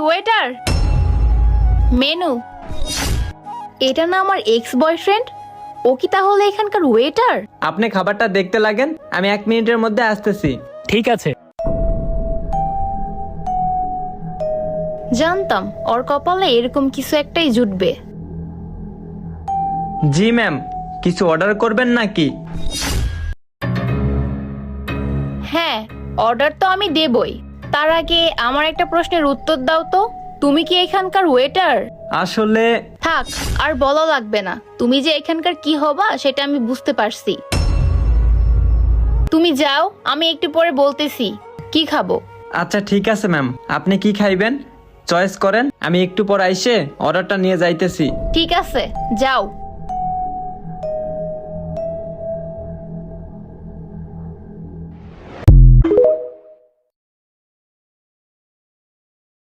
Waiter, menu. এটা না আমার এক্স বয়ফ্রেন্ড? ও কি তাহলে এখানকার ওয়েটার? আপনি খাবারটা দেখতে লাগেন, আমি 1 মিনিটের মধ্যে আসতেছি। ঠিক আছে। জানতাম ওর কপালে এরকম কিছু একটাই জুটবে। জি ম্যাম, কিছু অর্ডার করবেন নাকি? হ্যাঁ, অর্ডার তো আমি দেবই। তার আগে আমার একটা প্রশ্নের উত্তর দাও তো, তুমি কি এখানকার ওয়েটার? আসলে থাক, আর বলা লাগবে না। তুমি যে এখানকার কি হবা সেটা আমি বুঝতে পারছি। তুমি যাও, আমি একটু পরে বলতেছি কি খাবো। আচ্ছা ঠিক আছে ম্যাম, আপনি কি খাইবেন চয়েস করেন, আমি একটু পর আইসে অর্ডারটা নিয়ে যাইতেছি। ঠিক আছে, যাও।